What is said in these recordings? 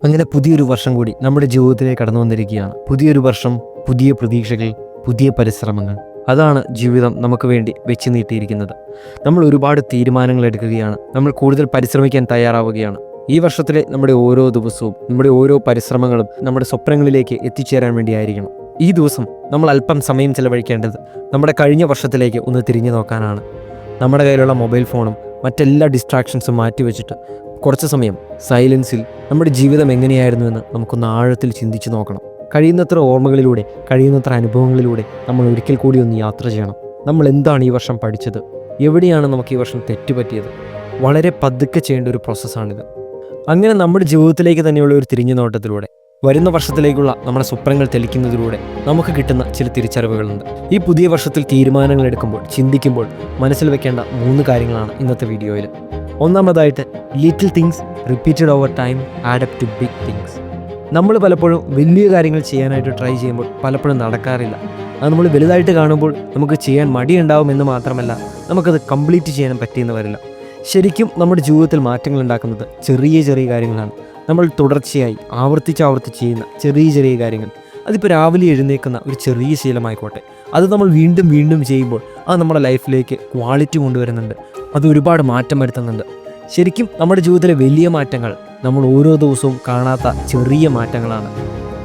അങ്ങനെ പുതിയൊരു വർഷം കൂടി നമ്മുടെ ജീവിതത്തിലേക്ക് കടന്നു വന്നിരിക്കുകയാണ്. പുതിയൊരു വർഷം, പുതിയ പ്രതീക്ഷകൾ, പുതിയ പരിശ്രമങ്ങൾ. അതാണ് ജീവിതം നമുക്ക് വേണ്ടി വെച്ച് നീട്ടിയിരിക്കുന്നത്. നമ്മൾ ഒരുപാട് തീരുമാനങ്ങൾ എടുക്കുകയാണ്. നമ്മൾ കൂടുതൽ പരിശ്രമിക്കാൻ തയ്യാറാവുകയാണ്. ഈ വർഷത്തിലെ നമ്മുടെ ഓരോ ദിവസവും, നമ്മുടെ ഓരോ പരിശ്രമങ്ങളും നമ്മുടെ സ്വപ്നങ്ങളിലേക്ക് എത്തിച്ചേരാൻ വേണ്ടിയായിരിക്കണം. ഈ ദിവസം നമ്മൾ അല്പം സമയം ചെലവഴിക്കേണ്ടത് നമ്മുടെ കഴിഞ്ഞ വർഷത്തിലേക്ക് ഒന്ന് തിരിഞ്ഞു നോക്കാനാണ്. നമ്മുടെ കയ്യിലുള്ള മൊബൈൽ ഫോണും മറ്റെല്ലാ ഡിസ്ട്രാക്ഷൻസും മാറ്റിവെച്ചിട്ട് കുറച്ച് സമയം സൈലൻസിൽ നമ്മുടെ ജീവിതം എങ്ങനെയായിരുന്നുവെന്ന് നമുക്കൊന്ന് ആഴത്തിൽ ചിന്തിച്ച് നോക്കണം. കഴിയുന്നത്ര ഓർമ്മകളിലൂടെ, കഴിയുന്നത്ര അനുഭവങ്ങളിലൂടെ നമ്മൾ ഒരിക്കൽ കൂടി ഒന്ന് യാത്ര ചെയ്യണം. നമ്മൾ എന്താണ് ഈ വർഷം പഠിച്ചത്? എവിടെയാണ് നമുക്ക് ഈ വർഷം തെറ്റുപറ്റിയത്? വളരെ പതുക്കെ ചെയ്യേണ്ട ഒരു പ്രോസസ്സാണിത്. അങ്ങനെ നമ്മുടെ ജീവിതത്തിലേക്ക് തന്നെയുള്ള ഒരു തിരിഞ്ഞു നോട്ടത്തിലൂടെ, വരുന്ന വർഷത്തിലേക്കുള്ള നമ്മുടെ സ്വപ്നങ്ങൾ തെളിക്കുന്നതിലൂടെ നമുക്ക് കിട്ടുന്ന ചില തിരിച്ചറിവുകളുണ്ട്. ഈ പുതിയ വർഷത്തിൽ തീരുമാനങ്ങൾ എടുക്കുമ്പോൾ, ചിന്തിക്കുമ്പോൾ മനസ്സിൽ വെക്കേണ്ട 3 കാര്യങ്ങളാണ് ഇന്നത്തെ വീഡിയോയിൽ. ഒന്നാമതായിട്ട്, little things repeated over time add up to big things. നമ്മൾ പലപ്പോഴും വലിയ കാര്യങ്ങൾ ചെയ്യാനായിട്ട് ട്രൈ ചെയ്യുമ്പോൾ പലപ്പോഴും നടക്കാറില്ല. അത് നമ്മൾ വലുതായിട്ട് കാണുമ്പോൾ നമുക്ക് ചെയ്യാൻ മടിയുണ്ടാവുമെന്ന് മാത്രമല്ല, നമുക്കത് കംപ്ലീറ്റ് ചെയ്യാൻ പറ്റിയെന്ന് വരില്ല. ശരിക്കും നമ്മുടെ ജീവിതത്തിൽ മാറ്റങ്ങൾ ഉണ്ടാക്കുന്നത് ചെറിയ ചെറിയ കാര്യങ്ങളാണ്. നമ്മൾ തുടർച്ചയായി ആവർത്തിച്ച് ചെയ്യുന്ന ചെറിയ ചെറിയ കാര്യങ്ങൾ. അതിപ്പോൾ രാവിലെ എഴുന്നേൽക്കുന്ന ഒരു ചെറിയ ശീലമായിക്കോട്ടെ, അത് നമ്മൾ വീണ്ടും വീണ്ടും ചെയ്യുമ്പോൾ അത് നമ്മുടെ ലൈഫിലേക്ക് ക്വാളിറ്റി കൊണ്ടുവരുന്നുണ്ട്. അത് ഒരുപാട് മാറ്റം വരുത്തുന്നുണ്ട്. ശരിക്കും നമ്മുടെ ജീവിതത്തിലെ വലിയ മാറ്റങ്ങൾ നമ്മൾ ഓരോ ദിവസവും കാണാത്ത ചെറിയ മാറ്റങ്ങളാണ്.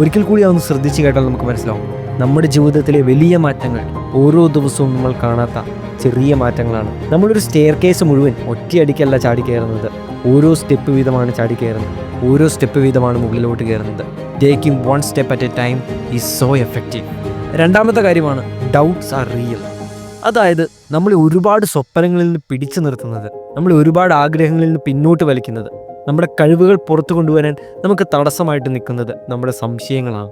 ഒരിക്കൽ കൂടി അതൊന്ന് ശ്രദ്ധിച്ച് കേട്ടാൽ നമുക്ക് മനസ്സിലാവും. നമ്മുടെ ജീവിതത്തിലെ വലിയ മാറ്റങ്ങൾ ഓരോ ദിവസവും നമ്മൾ കാണാത്ത ചെറിയ മാറ്റങ്ങളാണ്. നമ്മളൊരു സ്റ്റെയർ കേസ് മുഴുവൻ ഒറ്റയടിക്കല്ല ചാടി കയറുന്നത്. ഓരോ സ്റ്റെപ്പ് വീതമാണ് ചാടി കയറുന്നത്. ഓരോ സ്റ്റെപ്പ് വീതമാണ് മുകളിലോട്ട് കയറുന്നത്. Taking 1 step at A time is so effective. രണ്ടാമത്തെ കാര്യമാണ്, ഡൗട്ട്സ് ആർ റിയൽ. അതായത് നമ്മൾ ഒരുപാട് സ്വപ്നങ്ങളിൽ നിന്ന് പിടിച്ചു നിർത്തുന്നത്, നമ്മൾ ഒരുപാട് ആഗ്രഹങ്ങളിൽ നിന്ന് പിന്നോട്ട് വലിക്കുന്നത്, നമ്മുടെ കഴിവുകൾ പുറത്തു കൊണ്ടുവരാൻ നമുക്ക് തടസ്സമായിട്ട് നിൽക്കുന്നത് നമ്മുടെ സംശയങ്ങളാണ്.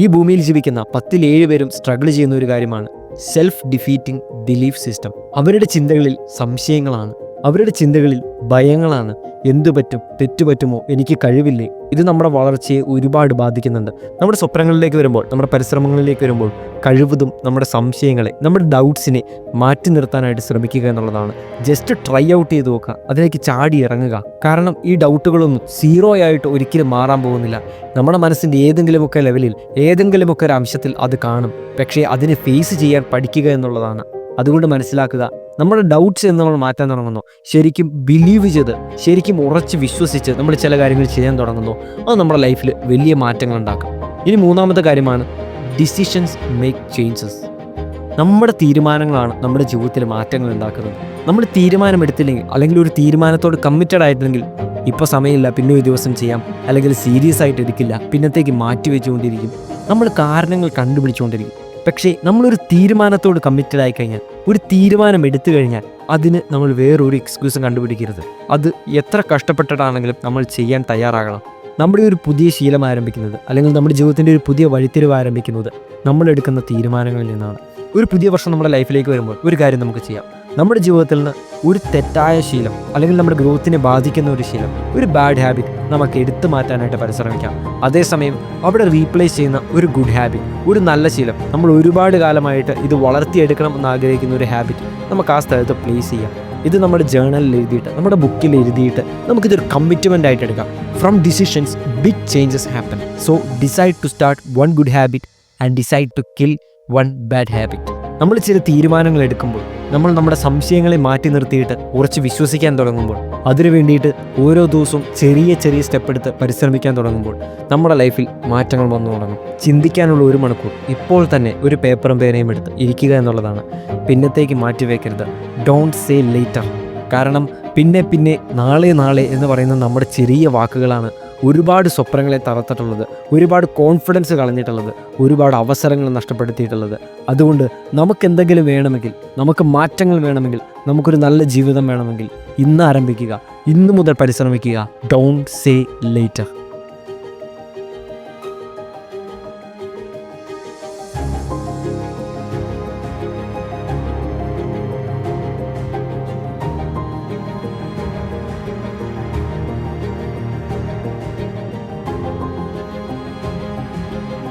ഈ ഭൂമിയിൽ ജീവിക്കുന്ന 10-ൽ 7 പേരും സ്ട്രഗിൾ ചെയ്യുന്ന ഒരു കാര്യമാണ് സെൽഫ് ഡിഫീറ്റിംഗ് ബിലീഫ് സിസ്റ്റം. അവരുടെ ചിന്തകളിൽ സംശയങ്ങളാണ്, അവരുടെ ചിന്തകളിൽ ഭയങ്ങളാണ്. എന്തു പറ്റും? തെറ്റുപറ്റുമോ? എനിക്ക് കഴിവില്ലേ? ഇത് നമ്മുടെ വളർച്ചയെ ഒരുപാട് ബാധിക്കുന്നുണ്ട്. നമ്മുടെ സ്വപ്നങ്ങളിലേക്ക് വരുമ്പോൾ, നമ്മുടെ പരിശ്രമങ്ങളിലേക്ക് വരുമ്പോൾ കഴിവതും നമ്മുടെ സംശയങ്ങളെ, നമ്മുടെ ഡൗട്ട്സിനെ മാറ്റി നിർത്താനായിട്ട് ശ്രമിക്കുക എന്നുള്ളതാണ്. ജസ്റ്റ് ട്രൈ ഔട്ട് ചെയ്ത് നോക്കുക, അതിലേക്ക് ചാടി ഇറങ്ങുക. കാരണം ഈ ഡൗട്ടുകളൊന്നും 0 ആയിട്ട് ഒരിക്കലും മാറാൻ പോകുന്നില്ല. നമ്മുടെ മനസ്സിൻ്റെ ഏതെങ്കിലുമൊക്കെ ലെവലിൽ, ഏതെങ്കിലുമൊക്കെ ഒരു അംശത്തിൽ അത് കാണും. പക്ഷേ അതിനെ ഫേസ് ചെയ്യാൻ പഠിക്കുക എന്നുള്ളതാണ്. അതുകൊണ്ട് മനസ്സിലാക്കുക, നമ്മുടെ ഡൗട്ട്സ് എന്ന് നമ്മൾ മാറ്റാൻ തുടങ്ങുന്നു, ശരിക്കും ബിലീവ് ചെയ്ത്, ശരിക്കും ഉറച്ച് വിശ്വസിച്ച് നമ്മൾ ചില കാര്യങ്ങൾ ചെയ്യാൻ തുടങ്ങുന്നു, അത് നമ്മുടെ ലൈഫിൽ വലിയ മാറ്റങ്ങൾ ഉണ്ടാക്കും. ഇനി 3ാമത്തെ കാര്യമാണ്, ഡിസിഷൻസ് മേക്ക് ചേഞ്ചസ്. നമ്മുടെ തീരുമാനങ്ങളാണ് നമ്മുടെ ജീവിതത്തിൽ മാറ്റങ്ങൾ ഉണ്ടാക്കുന്നത്. നമ്മൾ തീരുമാനമെടുത്തില്ലെങ്കിൽ, അല്ലെങ്കിൽ ഒരു തീരുമാനത്തോട് കമ്മിറ്റഡ് ആയിട്ടില്ലെങ്കിൽ, ഇപ്പോൾ സമയമില്ല, പിന്നെ ഒരു ദിവസം ചെയ്യാം, അല്ലെങ്കിൽ സീരിയസ് ആയിട്ട് എടുക്കില്ല, പിന്നത്തേക്ക് മാറ്റി വെച്ചുകൊണ്ടിരിക്കും, നമ്മൾ കാരണങ്ങൾ കണ്ടുപിടിച്ചുകൊണ്ടിരിക്കും. പക്ഷേ നമ്മളൊരു തീരുമാനത്തോട് കമ്മിറ്റഡ് ആയി കഴിഞ്ഞാൽ, ഒരു തീരുമാനം എടുത്തു കഴിഞ്ഞാൽ അതിന് നമ്മൾ വേറൊരു എക്സ്ക്യൂസും കണ്ടുപിടിക്കരുത്. അത് എത്ര കഷ്ടപ്പെട്ടിട്ടാണെങ്കിലും നമ്മൾ ചെയ്യാൻ തയ്യാറാകണം. നമ്മുടെ ഒരു പുതിയ ശീലം ആരംഭിക്കുന്നത്, അല്ലെങ്കിൽ നമ്മുടെ ജീവിതത്തിൻ്റെ ഒരു പുതിയ വഴിത്തിരിവ് ആരംഭിക്കുന്നത് നമ്മളെടുക്കുന്ന തീരുമാനങ്ങളിൽ നിന്നാണ്. ഒരു പുതിയ വർഷം നമ്മുടെ ലൈഫിലേക്ക് വരുമ്പോൾ ഒരു കാര്യം നമുക്ക് ചെയ്യാം. നമ്മുടെ ജീവിതത്തിൽ നിന്ന് ഒരു തെറ്റായ ശീലം, അല്ലെങ്കിൽ നമ്മുടെ ഗ്രോത്തിനെ ബാധിക്കുന്ന ഒരു ശീലം, ഒരു ബാഡ് ഹാബിറ്റ് നമുക്ക് എടുത്തു മാറ്റാനായിട്ട് പരിശ്രമിക്കാം. അതേസമയം അവിടെ റീപ്ലേസ് ചെയ്യുന്ന ഒരു ഗുഡ് ഹാബിറ്റ്, ഒരു നല്ല ശീലം, നമ്മൾ ഒരുപാട് കാലമായിട്ട് ഇത് വളർത്തിയെടുക്കണം എന്ന് ആഗ്രഹിക്കുന്ന ഒരു ഹാബിറ്റ് നമുക്ക് ആ സ്ഥലത്ത് പ്ലേസ് ചെയ്യാം. ഇത് നമ്മുടെ ജേർണലിൽ എഴുതിയിട്ട്, നമ്മുടെ ബുക്കിൽ എഴുതിയിട്ട് നമുക്കിതൊരു കമ്മിറ്റ്മെൻ്റ് ആയിട്ട് എടുക്കാം. From decisions big changes happen. So decide to start 1 good habit and decide to kill 1 bad habit. നമ്മൾ ചില തീരുമാനങ്ങൾ എടുക്കുമ്പോൾ, നമ്മൾ നമ്മുടെ സംശയങ്ങളെ മാറ്റി നിർത്തിയിട്ട് ഉറച്ച് വിശ്വസിക്കാൻ തുടങ്ങുമ്പോൾ, അതിനു വേണ്ടിയിട്ട് ഓരോ ദിവസവും ചെറിയ ചെറിയ സ്റ്റെപ്പ് എടുത്ത് പരിശ്രമിക്കാൻ തുടങ്ങുമ്പോൾ നമ്മുടെ ലൈഫിൽ മാറ്റങ്ങൾ വന്നു തുടങ്ങും. ചിന്തിക്കാനുള്ള 1 മണിക്കൂർ ഇപ്പോൾ തന്നെ ഒരു പേപ്പറും പേനയും എടുത്ത് ഇരിക്കുക എന്നുള്ളതാണ്. പിന്നത്തേക്ക് മാറ്റി വയ്ക്കരുത്. Don't say later. കാരണം പിന്നെ നാളെ എന്ന് പറയുന്ന നമ്മുടെ ചെറിയ വാക്കുകളാണ് ഒരുപാട് സ്വപ്നങ്ങളെ തകർത്തിട്ടുള്ളത്, ഒരുപാട് കോൺഫിഡൻസ് കളഞ്ഞിട്ടുള്ളത്, ഒരുപാട് അവസരങ്ങൾ നഷ്ടപ്പെടുത്തിയിട്ടുള്ളത്. അതുകൊണ്ട് നമുക്കെന്തെങ്കിലും വേണമെങ്കിൽ, നമുക്ക് മാറ്റങ്ങൾ വേണമെങ്കിൽ, നമുക്കൊരു നല്ല ജീവിതം വേണമെങ്കിൽ ഇന്ന് ആരംഭിക്കുക, ഇന്ന് മുതൽ പരിശ്രമിക്കുക. Don't say later.